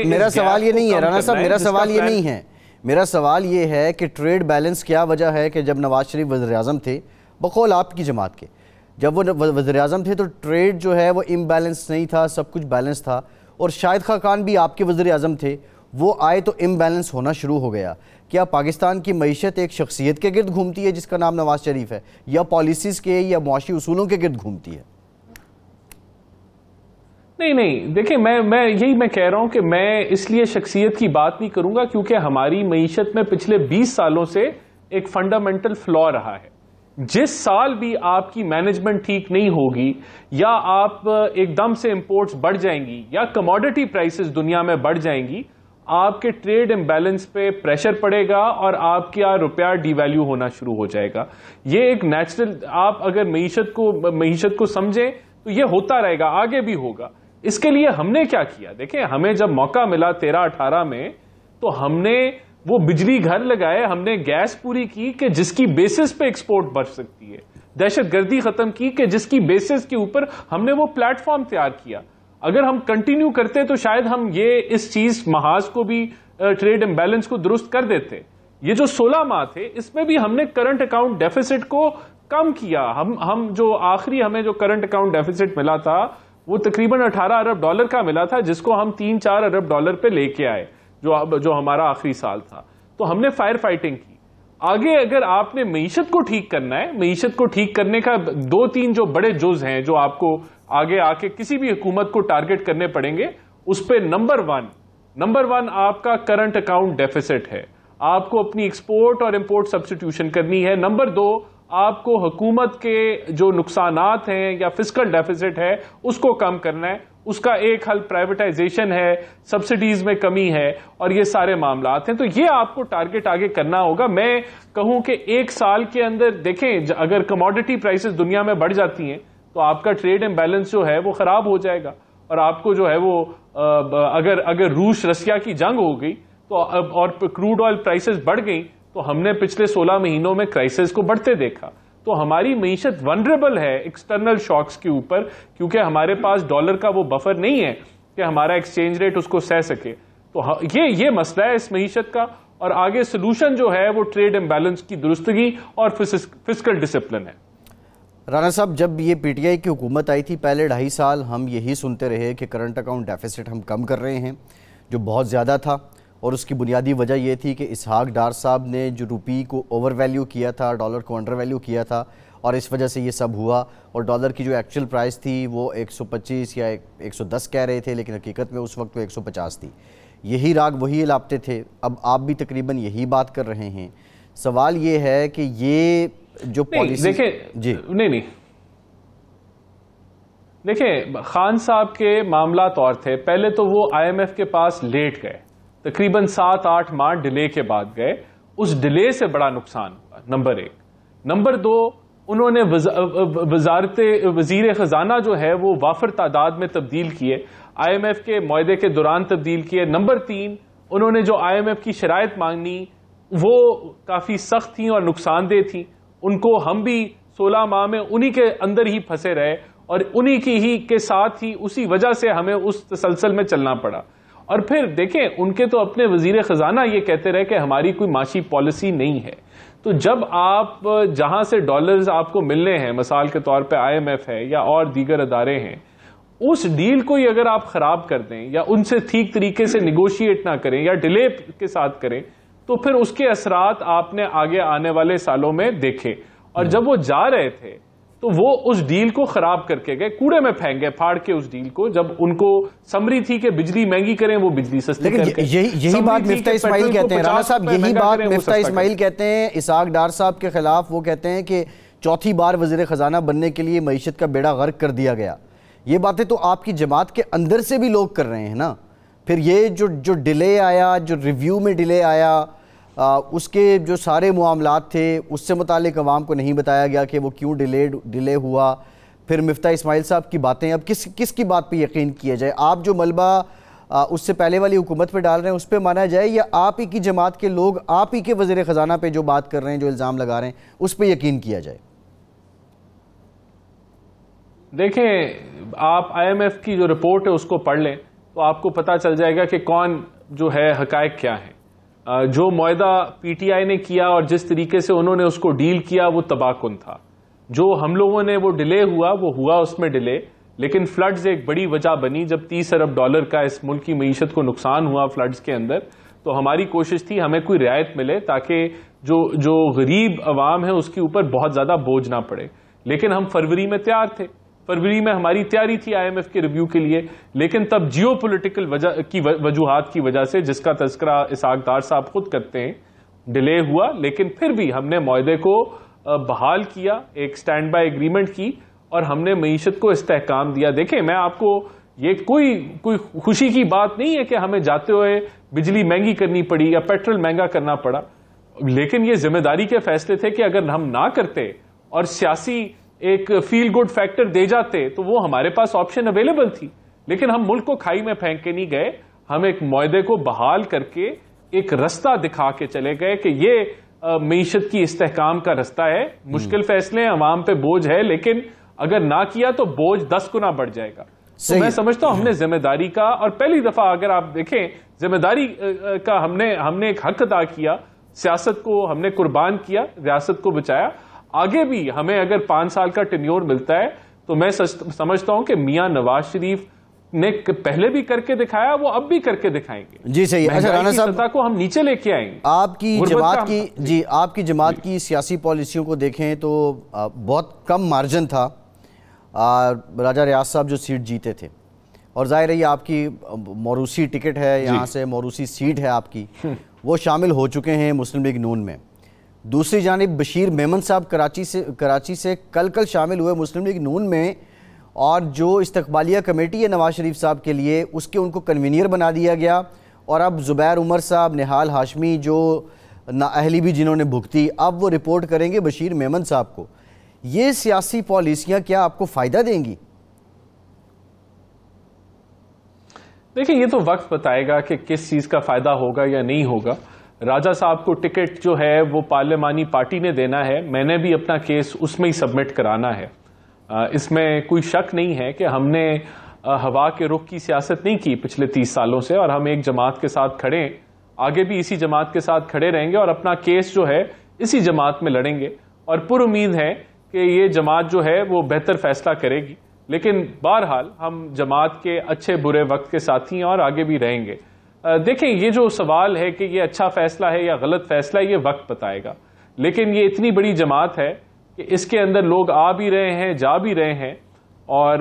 میرا سوال یہ نہیں ہے رانا صاحب, میرا سوال یہ نہیں ہے. میرا سوال یہ ہے کہ ٹریڈ بیلنس کیا وجہ ہے کہ جب نواز شریف وزیر اعظم تھے, بقول آپ کی جماعت کے, جب وہ وزیر اعظم تھے تو ٹریڈ جو ہے وہ امبیلنس نہیں تھا, سب کچھ بیلنس تھا. اور شاہد خاقان بھی آپ کے وزیر اعظم تھے, وہ آئے تو امبیلنس ہونا شروع ہو گیا. کیا پاکستان کی معیشت ایک شخصیت کے گرد گھومتی ہے جس کا نام نواز شریف ہے, یا پالیسیز کے یا معاشی اصولوں کے گرد گھومتی ہے؟ نہیں, دیکھیں, میں کہہ رہا ہوں کہ میں اس لیے شخصیت کی بات نہیں کروں گا کیونکہ ہماری معیشت میں پچھلے 20 سالوں سے ایک فنڈامنٹل فلا رہا ہے. جس سال بھی آپ کی مینجمنٹ ٹھیک نہیں ہوگی, یا آپ ایک دم سے امپورٹس بڑھ جائیں گی, یا کموڈٹی پرائسز دنیا میں بڑھ جائیں گی, آپ کے ٹریڈ امبیلنس پہ پریشر پڑے گا اور آپ کا روپیہ ڈی ویلیو ہونا شروع ہو جائے گا. یہ ایک نیچرل, آپ اگر معیشت کو سمجھیں تو یہ ہوتا رہے گا, آگے بھی ہوگا. اس کے لیے ہم نے کیا کیا؟ دیکھیں, ہمیں جب موقع ملا 13-18 میں, تو ہم نے وہ بجلی گھر لگائے, ہم نے گیس پوری کی کہ جس کی بیسس پہ ایکسپورٹ بڑھ سکتی ہے, دہشت گردی ختم کی کہ جس کی بیسس کے اوپر ہم نے وہ پلیٹ فارم تیار کیا. اگر ہم کنٹینیو کرتے تو شاید ہم یہ اس چیز محاذ کو بھی, ٹریڈ امبیلنس کو درست کر دیتے. یہ جو 16 ماہ تھے اس میں بھی ہم نے کرنٹ اکاؤنٹ ڈیفیسٹ کو کم کیا. ہم جو آخری ہمیں جو کرنٹ اکاؤنٹ ڈیفیسٹ ملا تھا وہ تقریباً 18 ارب ڈالر کا ملا تھا, جس کو ہم 3-4 ارب ڈالر پہ لے کے آئے, جو ہمارا آخری سال تھا. تو ہم نے فائر فائٹنگ کی. آگے اگر آپ نے معیشت کو ٹھیک کرنا ہے, معیشت کو ٹھیک کرنے کا 2-3 جو بڑے جز ہیں جو آپ کو آگے آ کے کسی بھی حکومت کو ٹارگٹ کرنے پڑیں گے. اس پہ نمبر ون آپ کا کرنٹ اکاؤنٹ ڈیفیسٹ ہے, آپ کو اپنی ایکسپورٹ اور امپورٹ سبسٹیوشن کرنی ہے. نمبر 2 آپ کو حکومت کے جو نقصانات ہیں یا فسکل ڈیفیسٹ ہے اس کو کم کرنا ہے. اس کا ایک حل پرائیویٹائزیشن ہے, سبسڈیز میں کمی ہے, اور یہ سارے معاملات ہیں. تو یہ آپ کو ٹارگٹ آگے کرنا ہوگا. میں کہوں کہ 1 سال کے اندر دیکھیں, اگر کموڈٹی پرائسز دنیا میں بڑھ جاتی ہیں تو آپ کا ٹریڈ امبیلنس جو ہے وہ خراب ہو جائے گا، اور آپ کو جو ہے وہ اگر روس رشیا کی جنگ ہو گئی تو اور کروڈ آئل پرائسز بڑھ گئی تو ہم نے پچھلے 16 مہینوں میں کرائسس کو بڑھتے دیکھا. تو ہماری معیشت ونریبل ہے ایکسٹرنل شاکس کے اوپر، کیونکہ ہمارے پاس ڈالر کا وہ بفر نہیں ہے کہ ہمارا ایکسچینج ریٹ اس کو سہ سکے. تو یہ مسئلہ ہے اس معیشت کا، اور آگے سلوشن جو ہے وہ ٹریڈ امبیلنس کی درستگی اور فسکل ڈسپلن ہے. رانا صاحب، جب یہ پی ٹی آئی کی حکومت آئی تھی پہلے 2.5 سال ہم یہی سنتے رہے کہ کرنٹ اکاؤنٹ ڈیفیسٹ ہم کم کر رہے ہیں، جو بہت زیادہ تھا، اور اس کی بنیادی وجہ یہ تھی کہ اسحاق ڈار صاحب نے جو روپی کو اوور ویلیو کیا تھا، ڈالر کو انڈر ویلیو کیا تھا، اور اس وجہ سے یہ سب ہوا. اور ڈالر کی جو ایکچوئل پرائس تھی وہ 125 یا 110 کہہ رہے تھے، لیکن حقیقت میں اس وقت وہ 150 تھی. یہی راگ وہی الاپتے تھے. اب آپ بھی تقریباً یہی بات کر رہے ہیں. سوال یہ ہے کہ یہ جو پالیسی دیکھیں خان صاحب کے معاملات اور تھے. پہلے تو وہ آئی ایم ایف کے پاس لیٹ گئے، تقریباً 7-8 ماہ ڈیلے کے بعد گئے. اس ڈیلے سے بڑا نقصان ہوا، نمبر 1. نمبر 2، انہوں نے وزیر خزانہ جو ہے وہ وافر تعداد میں تبدیل کیے، آئی ایم ایف کے معاہدے کے دوران تبدیل کیے. نمبر 3، انہوں نے جو آئی ایم ایف کی شرائط مانگنی وہ کافی سخت تھیں اور نقصان دہ تھیں. ان کو ہم بھی 16 ماہ میں انہی کے اندر ہی پھنسے رہے، اور انہی کی ہی کے ساتھ ہی اسی وجہ سے ہمیں اس تسلسل میں چلنا پڑا. اور پھر دیکھیں ان کے تو اپنے وزیر خزانہ یہ کہتے رہے کہ ہماری کوئی معاشی پالیسی نہیں ہے. تو جب آپ جہاں سے ڈالرز آپ کو ملنے ہیں، مثال کے طور پہ آئی ایم ایف ہے یا اور دیگر ادارے ہیں، اس ڈیل کو ہی اگر آپ خراب کر دیں یا ان سے ٹھیک طریقے سے نیگوشیٹ نہ کریں یا ڈیلے کے ساتھ کریں، تو پھر اس کے اثرات آپ نے آگے آنے والے سالوں میں دیکھے. اور جب وہ جا رہے تھے تو وہ اس ڈیل کو خراب کر کے گئے، کوڑے میں پھینک گئے پھاڑ کے اس ڈیل کو. جب ان کو سمری تھی کہ بجلی مہنگی کریں، وہ بجلی سستی کر کے. یہی بات مفتاح اسماعیل کہتے ہیں. رانا صاحب یہی بات مفتاح اسماعیل کہتے ہیں اسحاق ڈار صاحب کے خلاف. وہ کہتے ہیں کہ چوتھی بار وزیر خزانہ بننے کے لیے معیشت کا بیڑا غرق کر دیا گیا. یہ باتیں تو آپ کی جماعت کے اندر سے بھی لوگ کر رہے ہیں نا. پھر یہ جو ڈیلے آیا، جو ریویو میں ڈیلے آیا، اس کے جو سارے معاملات تھے اس سے متعلق عوام کو نہیں بتایا گیا کہ وہ کیوں ڈیلے ہوا. پھر مفتاح اسماعیل صاحب کی باتیں، اب کس کی بات پہ یقین کیا جائے؟ آپ جو ملبہ اس سے پہلے والی حکومت پہ ڈال رہے ہیں اس پہ مانا جائے، یا آپ ہی کی جماعت کے لوگ آپ ہی کے وزیر خزانہ پہ جو بات کر رہے ہیں، جو الزام لگا رہے ہیں، اس پہ یقین کیا جائے؟ دیکھیں آپ آئی ایم ایف کی جو رپورٹ ہے اس کو پڑھ لیں تو آپ کو پتا چل جائے گا کہ کون جو ہے حقائق کیا ہیں. جو معاہدہ پی ٹی آئی نے کیا اور جس طریقے سے انہوں نے اس کو ڈیل کیا وہ تباہ کن تھا. جو ہم لوگوں نے وہ ڈیلے ہوا وہ ہوا اس میں ڈیلے، لیکن فلڈز ایک بڑی وجہ بنی. جب 30 ارب ڈالر کا اس ملک کی معیشت کو نقصان ہوا فلڈز کے اندر، تو ہماری کوشش تھی ہمیں کوئی رعایت ملے تاکہ جو غریب عوام ہے اس کے اوپر بہت زیادہ بوجھ نہ پڑے. لیکن ہم فروری میں تیار تھے، فروری میں ہماری تیاری تھی آئی ایم ایف کے ریویو کے لیے. لیکن تب جیو پولیٹیکل وجوہات کی وجہ سے، جس کا تذکرہ اسحاق ڈار صاحب خود کرتے ہیں، ڈیلے ہوا. لیکن پھر بھی ہم نے معاہدے کو بحال کیا، ایک سٹینڈ بائی ایگریمنٹ کی، اور ہم نے معیشت کو استحکام دیا. دیکھیں میں آپ کو یہ کوئی خوشی کی بات نہیں ہے کہ ہمیں جاتے ہوئے بجلی مہنگی کرنی پڑی یا پیٹرول مہنگا کرنا پڑا، لیکن یہ ذمہ داری کے فیصلے تھے کہ اگر ہم نہ کرتے اور سیاسی ایک فیل گڈ فیکٹر دے جاتے تو وہ ہمارے پاس آپشن اویلیبل تھی. لیکن ہم ملک کو کھائی میں پھینک کے نہیں گئے، ہم ایک معاہدے کو بحال کر کے ایک رستہ دکھا کے چلے گئے کہ یہ معیشت کی استحکام کا رستہ ہے. مشکل فیصلے عوام پہ بوجھ ہے، لیکن اگر نہ کیا تو بوجھ 10 گنا بڑھ جائے گا. تو میں سمجھتا ہوں ہم نے ذمہ داری کا، اور پہلی دفعہ اگر آپ دیکھیں ذمہ داری کا ہم نے ایک حق ادا کیا، سیاست کو ہم نے قربان کیا، ریاست کو بچایا. آگے بھی ہمیں اگر 5 سال کا ٹینیور ملتا ہے تو میں سمجھتا ہوں کہ میاں نواز شریف نے پہلے بھی کر کے دکھایا، وہ اب بھی کر کے دکھائیں گے. جی صحیح. اچھا رانا صاحب، سطح کو ہم نیچے لے کے آئیں گے. آپ کی جماعت کی سیاسی پالیسیوں کو دیکھیں تو بہت کم مارجن تھا. راجہ ریاض صاحب جو سیٹ جیتے تھے، اور ظاہر ہے یہ آپ کی موروثی ٹکٹ ہے، یہاں سے موروثی سیٹ ہے آپ کی، وہ شامل ہو چکے ہیں مسلم لیگ نون میں. دوسری جانب بشیر میمن صاحب کراچی سے کل شامل ہوئے مسلم لیگ نون میں، اور جو استقبالیہ کمیٹی ہے نواز شریف صاحب کے لیے اس کے ان کو کنوینئر بنا دیا گیا. اور اب زبیر عمر صاحب، نہال ہاشمی جو نااہلی بھی جنہوں نے بھگتی، اب وہ رپورٹ کریں گے بشیر میمن صاحب کو. یہ سیاسی پالیسیاں کیا آپ کو فائدہ دیں گی؟ دیکھیں یہ تو وقت بتائے گا کہ کس چیز کا فائدہ ہوگا یا نہیں ہوگا. راجہ صاحب کو ٹکٹ جو ہے وہ پارلیمانی پارٹی نے دینا ہے, میں نے بھی اپنا کیس اس میں ہی سبمٹ کرانا ہے. اس میں کوئی شک نہیں ہے کہ ہم نے ہوا کے رخ کی سیاست نہیں کی پچھلے 30 سالوں سے, اور ہم ایک جماعت کے ساتھ کھڑے ہیں, آگے بھی اسی جماعت کے ساتھ کھڑے رہیں گے اور اپنا کیس جو ہے اسی جماعت میں لڑیں گے, اور پر امید ہے کہ یہ جماعت جو ہے وہ بہتر فیصلہ کرے گی. لیکن بہرحال ہم جماعت کے اچھے برے وقت کے ساتھی ہیں اور آگے بھی رہیں گے. دیکھیں یہ جو سوال ہے کہ یہ اچھا فیصلہ ہے یا غلط فیصلہ ہے, یہ وقت بتائے گا. لیکن یہ اتنی بڑی جماعت ہے کہ اس کے اندر لوگ آ بھی رہے ہیں, جا بھی رہے ہیں, اور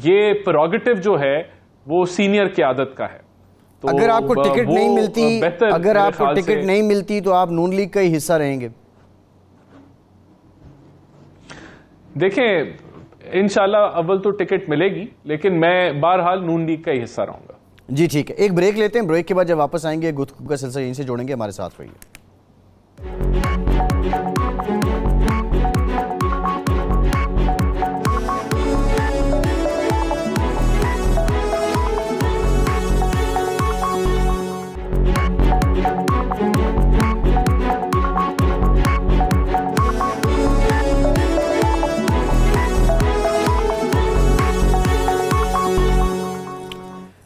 یہ پروگیٹو جو ہے وہ سینئر قیادت کا ہے. تو اگر آپ کو ٹکٹ نہیں ملتی تو آپ نون لیگ کا ہی حصہ رہیں گے؟ دیکھیں انشاءاللہ اول تو ٹکٹ ملے گی, لیکن میں بہرحال نون لیگ کا ہی حصہ رہوں گا. جی ٹھیک ہے, ایک بریک لیتے ہیں, بریک کے بعد جب واپس آئیں گے گفتگو کا سلسلہ یہیں سے جوڑیں گے, ہمارے ساتھ رہیے.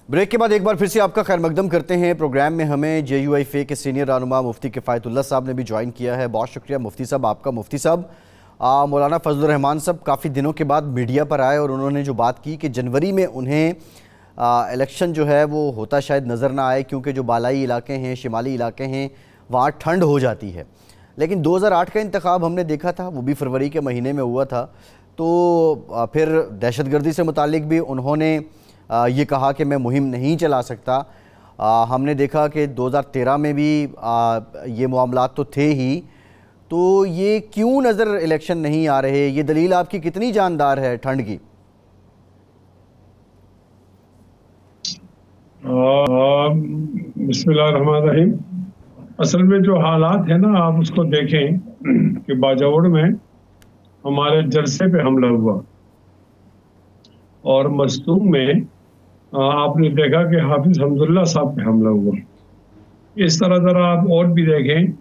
بریک کے بعد ایک بار پھر سے آپ کا خیر مقدم کرتے ہیں. پروگرام میں ہمیں JUIFA کے سینئر رہنما مفتی کفایت اللہ صاحب نے بھی جوائن کیا ہے. بہت شکریہ مفتی صاحب آپ کا. مفتی صاحب, مولانا فضل الرحمان صاحب کافی دنوں کے بعد میڈیا پر آئے اور انہوں نے جو بات کی کہ جنوری میں انہیں الیکشن جو ہے وہ ہوتا شاید نظر نہ آئے, کیونکہ جو بالائی علاقے ہیں, شمالی علاقے ہیں, وہاں ٹھنڈ ہو جاتی ہے. لیکن 2008 کا انتخاب ہم نے دیکھا تھا, وہ بھی فروری کے مہینے میں ہوا تھا. تو پھر دہشت گردی سے متعلق بھی انہوں نے یہ کہا کہ میں مہم نہیں چلا سکتا. ہم نے دیکھا کہ 2013 میں بھی یہ معاملات تو تھے ہی. تو یہ کیوں نظر الیکشن نہیں آ رہے؟ یہ دلیل آپ کی کتنی جاندار ہے ٹھنڈ کی؟ بسم اللہ الرحمن الرحیم. اصل میں جو حالات ہیں نا, آپ اس کو دیکھیں کہ باجوڑ میں ہمارے جلسے پہ حملہ ہوا, اور مستونگ میں آپ نے دیکھا کہ حافظ حمداللہ صاحب پہ حملہ ہوا. اس طرح ذرا آپ اور بھی دیکھیں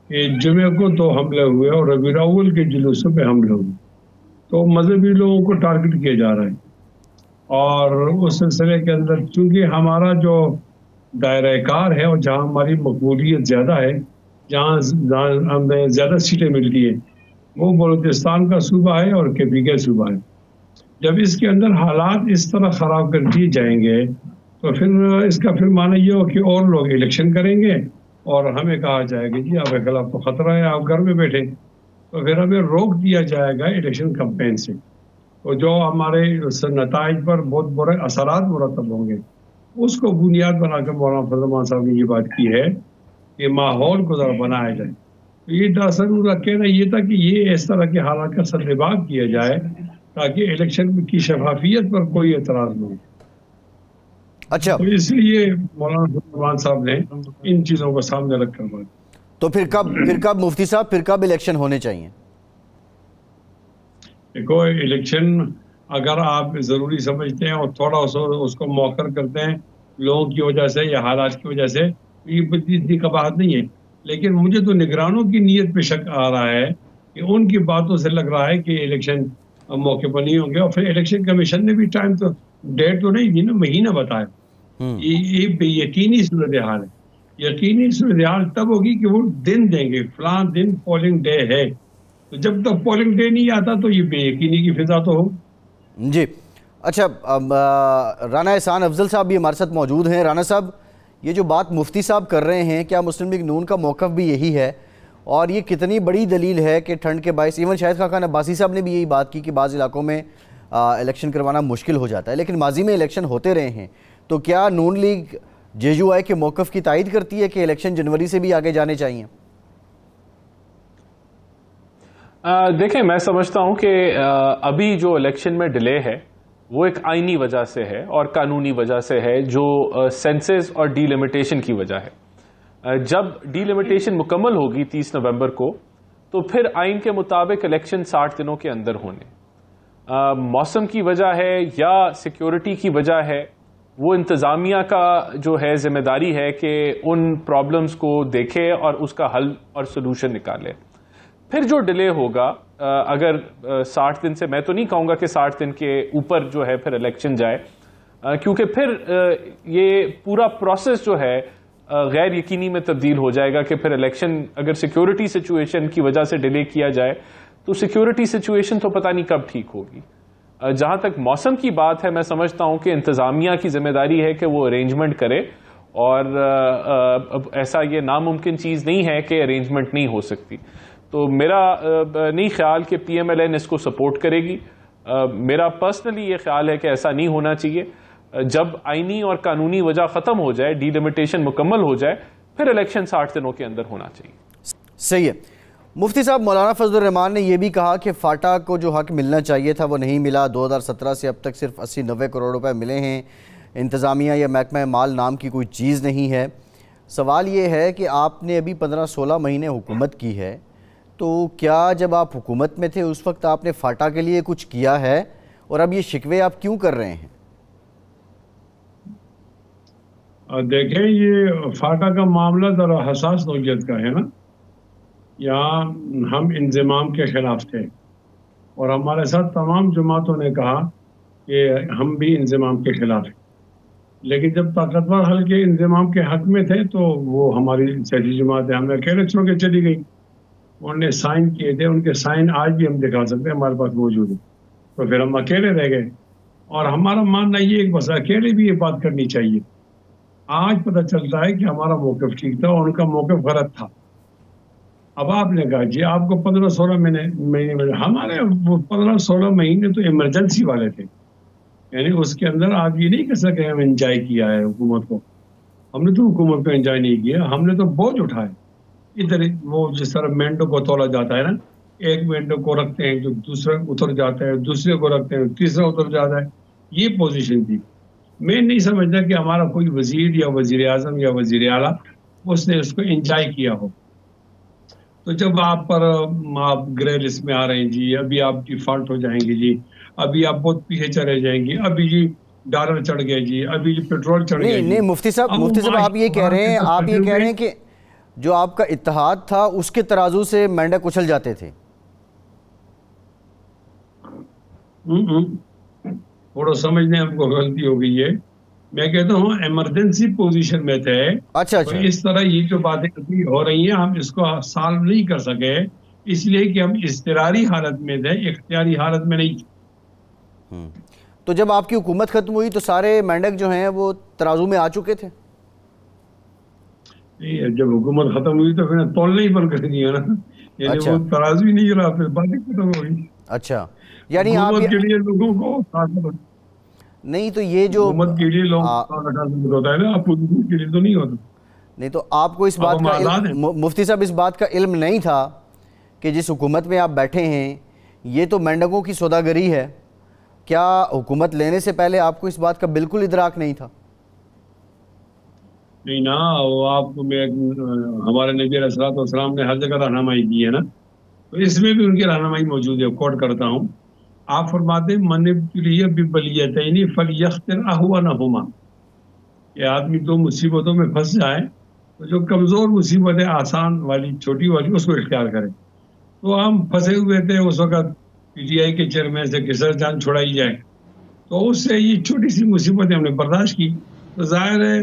کہ جمعے کو 2 حملے ہوئے اور ربیع الاول کے جلوسوں پہ حملے ہوئے. تو مذہبی لوگوں کو ٹارگٹ کیا جا رہا ہے, اور اس سلسلے کے اندر چونکہ ہمارا جو دائرہ کار ہے اور جہاں ہماری مقبولیت زیادہ ہے, جہاں ہمیں زیادہ سیٹیں ملتی ہیں, وہ بلوچستان کا صوبہ ہے اور KP کا صوبہ ہے. جب اس کے اندر حالات اس طرح خراب کر دیے جائیں گے تو پھر اس کا پھر معنی یہ ہو کہ اور لوگ الیکشن کریں گے اور ہمیں کہا جائے گا جی آپ کے خلاف تو خطرہ ہے, آپ گھر میں بیٹھے. تو پھر ہمیں روک دیا جائے گا الیکشن کمپین سے, تو جو ہمارے نتائج پر بہت برے اثرات مرتب ہوں گے, اس کو بنیاد بنا کر مولانا فضل الرحمان صاحب نے یہ بات کی ہے کہ ماحول کو ذرا بنایا جائے. تو یہ دراصل کا کہنا یہ تھا کہ یہ اس طرح کے حالات کا سربراہ کیا جائے تاکہ الیکشن کی شفافیت پر کوئی اعتراض نہ ہو. اچھا, تو اس لیے مولانا فضل الرحمان صاحب نے ان چیزوں کو سامنے رکھ کر بات. تو پھر کب مفتی صاحب پھر کب الیکشن ہونے چاہیے؟ دیکھو الیکشن اگر آپ ضروری سمجھتے ہیں اور تھوڑا اس کو مؤخر کرتے ہیں لوگوں کی وجہ سے یا حالات کی وجہ سے, یہ اتنی قباحت نہیں ہے. لیکن مجھے تو نگرانوں کی نیت پہ شک آ رہا ہے کہ ان کی باتوں سے لگ رہا ہے کہ الیکشن موقع پر نہیں ہوں گے. اور پھر الیکشن کمیشن نے بھی ٹائم تو ڈیٹ تو نہیں دی نا, مہینہ بتایا. یہ یقینی صورتحال ہے. یقینی صورتحال تب ہوگی کہ وہ دن دیں گے, فلاں دن پولنگ ڈے ہے. تو جب تک پولنگ ڈے نہیں آتا تو یہ بے یقینی کی فضا تو ہو. جی اچھا, رانا احسان افضل صاحب بھی ہمارے ساتھ موجود ہیں. رانا صاحب, یہ جو بات مفتی صاحب کر رہے ہیں, کیا مسلم لیگ نون کا موقف بھی یہی ہے؟ اور یہ کتنی بڑی دلیل ہے کہ ٹھنڈ کے باعث, ایون شاہد خاقان عباسی صاحب نے بھی یہی بات کی کہ بعض علاقوں میں الیکشن کروانا مشکل ہو جاتا ہے, لیکن ماضی میں الیکشن ہوتے رہے ہیں. تو کیا نون لیگ JUI کے موقف کی تائید کرتی ہے کہ الیکشن جنوری سے بھی آگے جانے چاہیے؟ دیکھیں میں سمجھتا ہوں کہ ابھی جو الیکشن میں ڈیلے ہے وہ ایک آئینی وجہ سے ہے اور قانونی وجہ سے ہے, جو سینسز اور ڈی لیمیٹیشن کی وجہ ہے. جب ڈی لیمیٹیشن مکمل ہوگی 30 نومبر کو, تو پھر آئین کے مطابق الیکشن 60 دنوں کے اندر ہونے. موسم کی وجہ ہے یا سیکیورٹی کی وجہ ہے، وہ انتظامیہ کا جو ہے ذمہ داری ہے کہ ان پرابلمز کو دیکھے اور اس کا حل اور سلوشن نکالے. پھر جو ڈیلے ہوگا، اگر 60 دن سے، میں تو نہیں کہوں گا کہ 60 دن کے اوپر جو ہے پھر الیکشن جائے، کیونکہ پھر یہ پورا پروسیس جو ہے غیر یقینی میں تبدیل ہو جائے گا کہ پھر الیکشن اگر سیکیورٹی سچویشن کی وجہ سے ڈیلے کیا جائے تو سیکیورٹی سچویشن تو پتہ نہیں کب ٹھیک ہوگی. جہاں تک موسم کی بات ہے، میں سمجھتا ہوں کہ انتظامیہ کی ذمہ داری ہے کہ وہ ارینجمنٹ کرے، اور ایسا یہ ناممکن چیز نہیں ہے کہ ارینجمنٹ نہیں ہو سکتی. تو میرا نہیں خیال کہ پی ایم ایل این اس کو سپورٹ کرے گی. میرا پرسنلی یہ خیال ہے کہ ایسا نہیں ہونا چاہیے. جب آئینی اور قانونی وجہ ختم ہو جائے، ڈی لمیٹیشن مکمل ہو جائے، پھر الیکشن 60 دنوں کے اندر ہونا چاہیے. صحیح ہے. مفتی صاحب، مولانا فضل الرحمان نے یہ بھی کہا کہ فاٹا کو جو حق ملنا چاہیے تھا وہ نہیں ملا. 2017 سے اب تک صرف 80-90 کروڑ روپے ملے ہیں. انتظامیہ یا محکمہ مال نام کی کوئی چیز نہیں ہے. سوال یہ ہے کہ آپ نے ابھی 15-16 مہینے حکومت کی ہے، تو کیا جب آپ حکومت میں تھے اس وقت آپ نے فاٹا کے لیے کچھ کیا ہے، اور اب یہ شکوے آپ کیوں کر رہے ہیں؟ دیکھیں، یہ فاٹا کا معاملہ ذرا حساس نوعیت کا ہے نا. یہاں ہم انضمام کے خلاف تھے، اور ہمارے ساتھ تمام جماعتوں نے کہا کہ ہم بھی انضمام کے خلاف ہیں. لیکن جب طاقتور حلقے انضمام کے حق میں تھے تو وہ ہماری سیاسی جماعتیں ہمیں اکیلے چھوڑ کے چلی گئی. انہوں نے سائن کیے تھے، ان کے سائن آج بھی ہم دکھا سکتے ہیں، ہمارے پاس موجود ہے. تو پھر ہم اکیلے رہ گئے، اور ہمارا ماننا یہ ہے کہ بس اکیلے بھی یہ بات کرنی چاہیے. آج پتہ چلتا ہے کہ ہمارا موقف ٹھیک تھا اور ان کا موقف غلط تھا. اب آپ نے کہا جی آپ کو 15-16 مہینے میں، ہمارے 15-16 مہینے تو ایمرجنسی والے تھے. یعنی اس کے اندر آپ یہ نہیں کہہ سکے ہم انجوائے کیا ہے حکومت کو. ہم نے تو حکومت کو انجوائے نہیں کیا، ہم نے تو بوجھ اٹھائے. ادھر وہ جس طرح مینڈو کو تولا جاتا ہے نا، ایک مینڈو کو رکھتے ہیں جو دوسرا اتر جاتا ہے، دوسرے کو رکھتے ہیں تیسرا اتر جاتا ہے. یہ پوزیشن تھی. میں نہیں سمجھتا کہ ہمارا کوئی وزیر یا وزیر اعظم یا وزیر اعلیٰ اس نے اس کو انجوائے کیا ہو. تو جب آپ گرے لسٹ میں آ رہے ہیں جی، ابھی آپ ڈیفالٹ ہو جائیں گے جی، ابھی آپ بہت پیچھے چلے جائیں گے، ابھی جی ڈالر چڑھ گئے جی، ابھی جی پیٹرول چڑھ گئے. نہیں مفتی صاحب آپ یہ کہہ رہے ہیں کہ جو آپ کا اتحاد تھا اس کے ترازو سے مینڈک اچھل جاتے تھے. تھوڑا سمجھنے ہم کو غلطی ہو گئی ہے. میں کہتا ہوں ایمرجنسی پوزیشن میں تھے. اچھا. اس طرح یہ جو باتیں ہو رہی ہیں ہم اس کو سالو نہیں کر سکے، اس لیے کہ ہم اضطراری حالت میں تھے، اختیاری حالت میں نہیں تھے. تو جب آپ کی حکومت ختم ہوئی تو سارے مینڈک جو ہیں وہ ترازو میں آ چکے تھے؟ جب حکومت ختم ہوئی تو پھر تولنا ہی بند کر دیا نا. یعنی وہ ترازو ہی نہیں رہا، پھر باتیں ختم ہو گئی. اچھا، یعنی آپ حکومت کے لیے لوگوں کو نہیں، تو یہ جو حکومت کے لیے لوگ ہوتا ہے نا، اپوزیشن کے لیے تو نہیں ہوتا. نہیں، تو آپ کو اس بات کا مفتی صاحب اس بات کا علم نہیں تھا کہ جس حکومت میں آپ بیٹھے ہیں یہ تو مینڈکوں کی سوداگری ہے. کیا حکومت لینے سے پہلے آپ کو اس بات کا بالکل ادراک نہیں تھا؟ نہیں نا، وہ آپ کو ہمارے نبی علیہ الصلوۃ والسلام نے ہر جگہ رہنمائی کی ہے نا، تو اس میں بھی ان کی رہنمائی موجود ہے. کوٹ کرتا ہوں، آپ فرماتے ہیں من ابتلی ببلیتین فلیختر اہونہما. یہ آدمی دو مصیبتوں میں پھنس جائے تو جو کمزور مصیبت ہے، آسان والی چھوٹی والی، اس کو اختیار کرے. تو ہم پھنسے ہوئے تھے اس وقت پی ٹی آئی کے چیئرمین سے کہ سر جان چھڑائی جائے، تو اس سے یہ چھوٹی سی مصیبتیں ہم نے برداشت کی. تو ظاہر ہے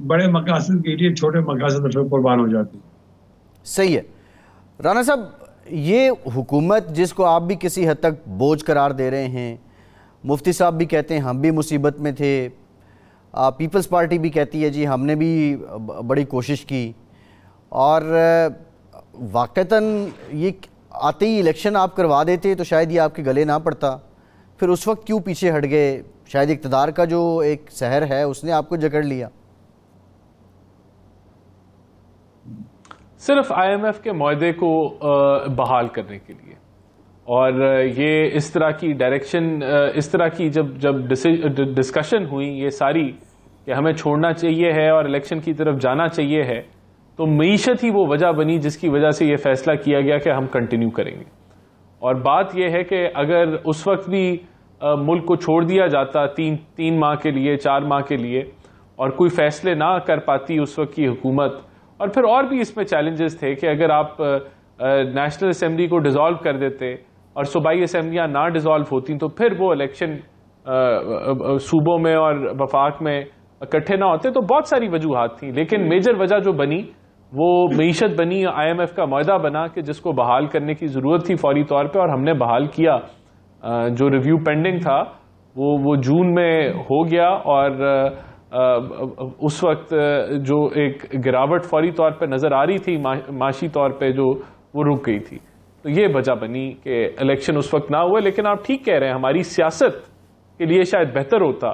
بڑے مقاصد کے لیے چھوٹے مقاصد پھر قربان ہو جاتے. صحیح ہے. رانا صاحب، یہ حکومت جس کو آپ بھی کسی حد تک بوجھ قرار دے رہے ہیں، مفتی صاحب بھی کہتے ہیں ہم بھی مصیبت میں تھے، پیپلز پارٹی بھی کہتی ہے جی ہم نے بھی بڑی کوشش کی، اور واقعتاً یہ آتے ہی الیکشن آپ کروا دیتے تو شاید یہ آپ کے گلے نہ پڑتا. پھر اس وقت کیوں پیچھے ہٹ گئے؟ شاید اقتدار کا جو ایک سحر ہے اس نے آپ کو جکڑ لیا. صرف آئی ایم ایف کے معاہدے کو بحال کرنے کے لیے، اور یہ اس طرح کی ڈائریکشن، اس طرح کی جب ڈسکشن ہوئی یہ ساری کہ ہمیں چھوڑنا چاہیے ہے اور الیکشن کی طرف جانا چاہیے ہے، تو معیشت ہی وہ وجہ بنی جس کی وجہ سے یہ فیصلہ کیا گیا کہ ہم کنٹینیو کریں گے. اور بات یہ ہے کہ اگر اس وقت بھی ملک کو چھوڑ دیا جاتا 3 ماہ کے لیے 4 ماہ کے لیے اور کوئی فیصلے نہ کر پاتی اس وقت کی حکومت, اور پھر اور بھی اس میں چیلنجز تھے کہ اگر آپ نیشنل اسمبلی کو ڈیزالو کر دیتے اور صوبائی اسمبلیاں نہ ڈیزالو ہوتی تو پھر وہ الیکشن صوبوں میں اور وفاق میں اکٹھے نہ ہوتے, تو بہت ساری وجوہات تھیں. لیکن میجر وجہ جو بنی وہ معیشت بنی, IMF کا معاہدہ بنا کہ جس کو بحال کرنے کی ضرورت تھی فوری طور پہ, اور ہم نے بحال کیا. جو ریویو پینڈنگ تھا وہ جون میں ہو گیا, اور اس وقت جو ایک گراوٹ فوری طور پہ نظر آ رہی تھی معاشی طور پہ جو وہ رک گئی تھی. تو یہ وجہ بنی کہ الیکشن اس وقت نہ ہوئے. لیکن آپ ٹھیک کہہ رہے ہیں, ہماری سیاست کے لیے شاید بہتر ہوتا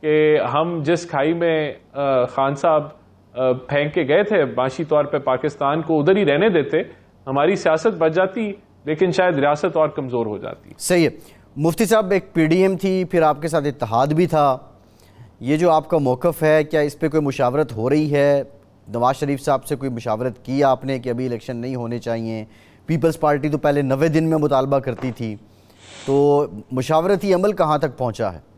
کہ ہم جس کھائی میں خان صاحب پھینک کے گئے تھے معاشی طور پہ پاکستان کو, ادھر ہی رہنے دیتے, ہماری سیاست بچ جاتی لیکن شاید ریاست اور کمزور ہو جاتی. صحیح ہے. مفتی صاحب, ایک PDM تھی, پھر آپ کے ساتھ اتحاد بھی تھا. یہ جو آپ کا موقف ہے, کیا اس پہ کوئی مشاورت ہو رہی ہے؟ نواز شریف صاحب سے کوئی مشاورت کی آپ نے کہ ابھی الیکشن نہیں ہونے چاہیے؟ پیپلز پارٹی تو پہلے 90 دن میں مطالبہ کرتی تھی, تو مشاورتی عمل کہاں تک پہنچا ہے؟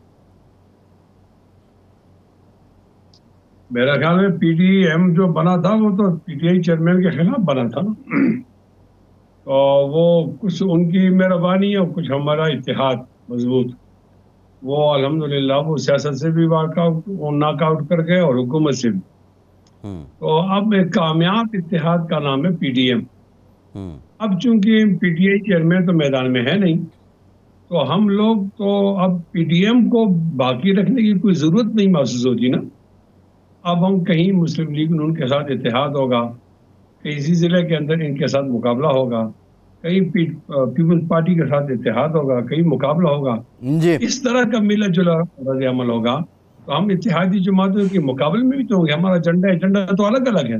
میرا خیال میں PDM جو بنا تھا وہ تو PTI چیئرمین کے خلاف بنا تھا, تو وہ کچھ ان کی مہربانی اور کچھ ہمارا اتحاد مضبوط, وہ الحمدللہ وہ سیاست سے بھی ناک آؤٹ کر گئے اور حکومت سے بھی. تو اب ایک کامیاب اتحاد کا نام ہے PDM. اب چونکہ PTI چیئرمین تو میدان میں ہے نہیں, تو ہم لوگ تو اب PDM کو باقی رکھنے کی کوئی ضرورت نہیں محسوس ہوتی نا. اب ہم کہیں مسلم لیگ نون کے ساتھ اتحاد ہوگا, کسی ضلع کے اندر ان کے ساتھ مقابلہ ہوگا, کہیں پیپلز پارٹی کے ساتھ اتحاد ہوگا, کہیں مقابلہ ہوگا, اس طرح کا ملا جلا رد عمل ہوگا. تو ہم اتحادی جماعتوں کے مقابلے میں بھی تو ہوں گے, ہمارا ایجنڈا تو الگ الگ ہے.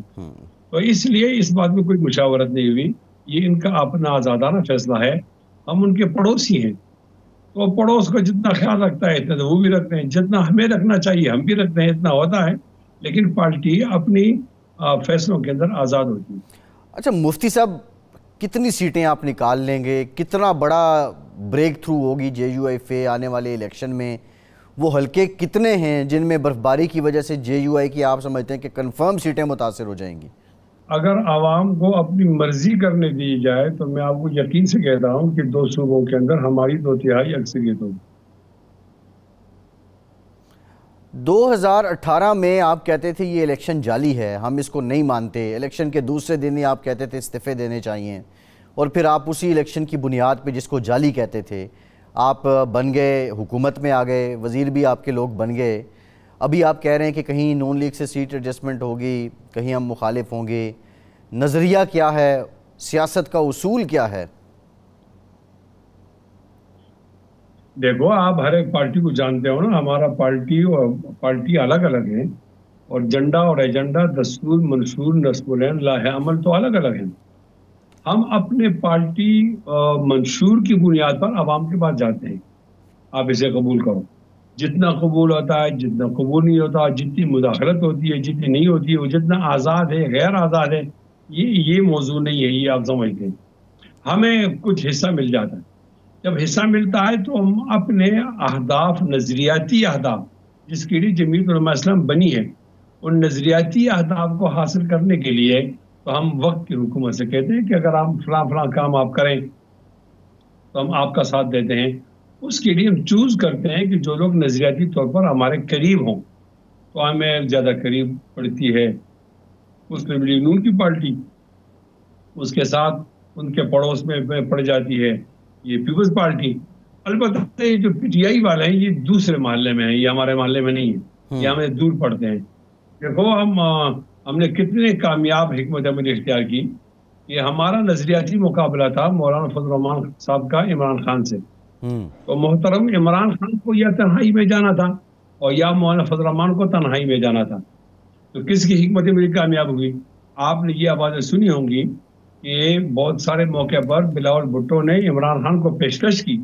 تو اس لیے اس بات میں کوئی مشاورت نہیں ہوئی, یہ ان کا اپنا آزادانہ فیصلہ ہے. ہم ان کے پڑوسی ہیں, تو پڑوس کا جتنا خیال رکھتا ہے اتنا وہ بھی رکھتے ہیں, جتنا ہمیں رکھنا چاہیے ہم بھی رکھتے ہیں, اتنا ہوتا ہے. لیکن پارٹی اپنی فیصلوں کے اندر آزاد ہوتی ہے. اچھا مفتی صاحب, کتنی سیٹیں آپ نکال لیں گے؟ کتنا بڑا بریک تھرو ہوگی JUI آنے والے الیکشن میں؟ وہ حلقے کتنے ہیں جن میں برفباری کی وجہ سے JUI کی آپ سمجھتے ہیں کہ کنفرم سیٹیں متاثر ہو جائیں گی؟ اگر عوام کو اپنی مرضی کرنے دی جائے تو میں آپ کو یقین سے کہتا ہوں کہ 2 صوبوں کے اندر ہماری 2/3 اکثریت ہوگی. 2018 میں آپ کہتے تھے یہ الیکشن جعلی ہے, ہم اس کو نہیں مانتے. الیکشن کے دوسرے دن ہی آپ کہتے تھے استعفے دینے چاہیے, اور پھر آپ اسی الیکشن کی بنیاد پہ جس کو جعلی کہتے تھے آپ بن گئے, حکومت میں آ گئے, وزیر بھی آپ کے لوگ بن گئے. ابھی آپ کہہ رہے ہیں کہ کہیں نون لیگ سے سیٹ ایڈجسٹمنٹ ہوگی, کہیں ہم مخالف ہوں گے. نظریہ کیا ہے؟ سیاست کا اصول کیا ہے؟ دیکھو, آپ ہر ایک پارٹی کو جانتے ہو نا, ہمارا پارٹی اور پارٹی الگ الگ ہیں, اور جنڈا اور ایجنڈا, دستور, منشور, نصب العین, لاہ عمل تو الگ الگ ہیں. ہم اپنے پارٹی منشور کی بنیاد پر عوام کے پاس جاتے ہیں, آپ اسے قبول کرو. جتنا قبول ہوتا ہے, جتنا قبول نہیں ہوتا, جتنی مداخلت ہوتی ہے, جتنی نہیں ہوتی ہے, وہ جتنا آزاد ہے, غیر آزاد ہے, یہ موضوع نہیں ہے, یہ آپ سمجھتے ہیں. ہمیں کچھ حصہ مل جاتا ہے. جب حصہ ملتا ہے تو ہم اپنے اہداف, نظریاتی اہداف جس کے لیے جمعیت علماء اسلام بنی ہے, ان نظریاتی اہداف کو حاصل کرنے کے لیے تو ہم وقت کی حکومت سے کہتے ہیں کہ اگر ہم فلاں فلاں کام آپ کریں تو ہم آپ کا ساتھ دیتے ہیں. اس کے لیے ہم چوز کرتے ہیں کہ جو لوگ نظریاتی طور پر ہمارے قریب ہوں. تو ہمیں زیادہ قریب پڑتی ہے مسلم لیگ نون کی پارٹی, اس کے ساتھ ان کے پڑوس میں پڑ جاتی ہے یہ پیپلز پارٹی. البتہ یہ جو PTI والے ہیں یہ دوسرے محلے میں ہیں, یہ ہمارے محلے میں نہیں ہے, یہ ہمیں دور پڑتے ہیں. دیکھو, ہم نے کتنے کامیاب حکمت عملی اختیار کی. یہ ہمارا نظریاتی مقابلہ تھا مولانا فضل الرحمان صاحب کا عمران خان سے. تو محترم عمران خان کو یا تنہائی میں جانا تھا اور یا مولانا فضل الرحمان کو تنہائی میں جانا تھا. تو کس کی حکمت عملی کامیاب ہوئی؟ آپ نے یہ آوازیں سنی ہوں گی کہ بہت سارے موقع پر بلاول بھٹو نے عمران خان کو پیشکش کی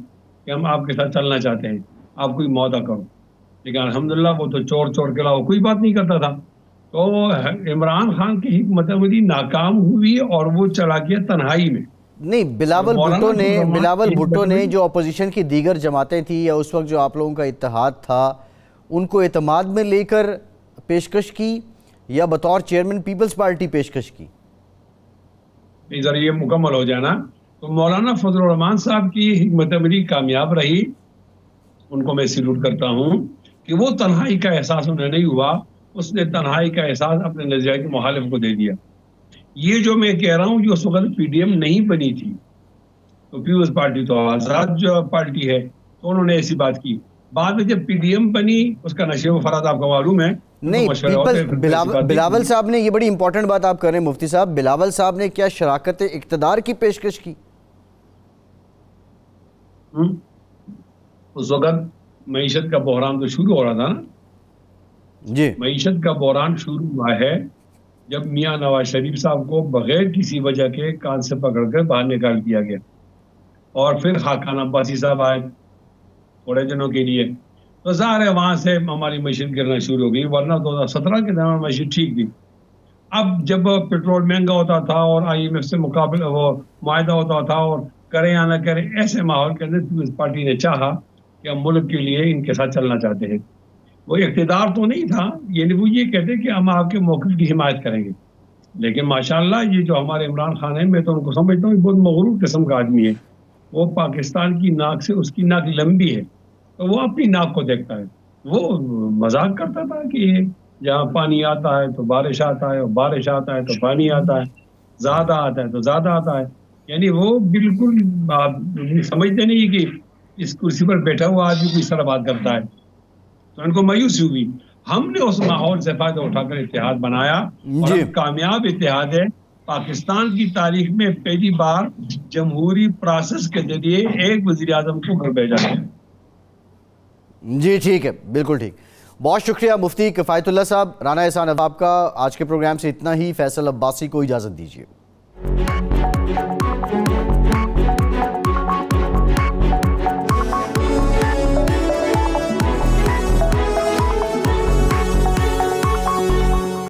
کہ ہم آپ کے ساتھ چلنا چاہتے ہیں, آپ کوئی معاہدہ کرو. لیکن الحمدللہ وہ تو چور کے علاوہ کوئی بات نہیں کرتا تھا. تو عمران خان کی حکمت عملی ناکام ہوئی اور وہ چلا گیا تنہائی میں. نہیں، بلاول بھٹو نے جو اپوزیشن کی دیگر جماعتیں تھیں یا اس وقت جو آپ لوگوں کا اتحاد تھا ان کو اعتماد میں لے کر پیشکش کی یا بطور چیئرمین پیپلز پارٹی پیشکش کی؟ ذرا یہ مکمل ہو جانا. تو مولانا فضل الرحمان صاحب کی حکمت عملی کامیاب رہی، ان کو میں سیلوٹ کرتا ہوں کہ وہ تنہائی کا احساس انہیں نہیں ہوا، اس نے تنہائی کا احساس اپنے نظریہ کے مخالف کو دے دیا. یہ جو میں کہہ رہا ہوں جو اس وقت پی ڈی ایم نہیں بنی تھی تو پیپلز پارٹی تو آزاد جو پارٹی ہے، تو انہوں نے ایسی بات کی. بعد میں جب پی ڈی ایم بنی اس کا نشے و فرات آپ کو معلوم ہے. نہیں، بلاول صاحب نے یہ بڑی امپورٹنٹ بات آپ کر رہے ہیں مفتی صاحب، بلاول صاحب نے کیا شراکت اقتدار کی پیشکش کی؟ اس وقت معیشت کا بحران تو شروع ہو رہا تھا نا جی. معیشت کا بحران شروع ہوا ہے جب میاں نواز شریف صاحب کو بغیر کسی وجہ کے کان سے پکڑ کر باہر نکال دیا گیا، اور پھر خاقان عباسی صاحب آئے تھوڑے دنوں کے لیے، تو ظاہر ہے وہاں سے ہماری معیشت گرنا شروع ہو گئی، ورنہ 2017 کے دوران معیشت ٹھیک تھی. اب جب پیٹرول مہنگا ہوتا تھا اور آئی ایم ایف سے مقابل وہ معاہدہ ہوتا تھا اور کریں یا نہ کریں، ایسے ماحول کے اندر پیپلز پارٹی نے چاہا کہ ہم ملک کے لیے ان کے ساتھ چلنا چاہتے ہیں. وہ اقتدار تو نہیں تھا، یعنی وہ یہ کہتے کہ ہم آپ کے موقف کی حمایت کریں گے، لیکن ماشاءاللہ یہ جو ہمارے عمران خان ہیں، میں تو ان کو سمجھتا ہوں بہت مغرور قسم کا آدمی ہے. وہ پاکستان کی ناک سے اس کی ناک لمبی ہے تو وہ اپنی ناک کو دیکھتا ہے. وہ مذاق کرتا تھا کہ جہاں پانی آتا ہے تو بارش آتا ہے اور بارش آتا ہے تو پانی آتا ہے، زیادہ آتا ہے تو زیادہ آتا ہے. یعنی وہ بالکل سمجھتے نہیں کہ اس کرسی پر بیٹھا ہوا آدمی کو اس طرح بات کرتا ہے. تو ان کو مایوسی ہوئی. ہم نے اس ماحول سے فائدہ اٹھا کر اتحاد بنایا اور اب کامیاب اتحاد ہے. پاکستان کی تاریخ میں پہلی بار جمہوری پروسیس کے ذریعے ایک وزیر اعظم کو گھر بھیجا گیا. جی ٹھیک ہے، بالکل ٹھیک. بہت شکریہ مفتی کفایت اللہ صاحب. رانا احسان آپ کا آج کے پروگرام سے اتنا ہی. فیصل عباسی کو اجازت دیجیے.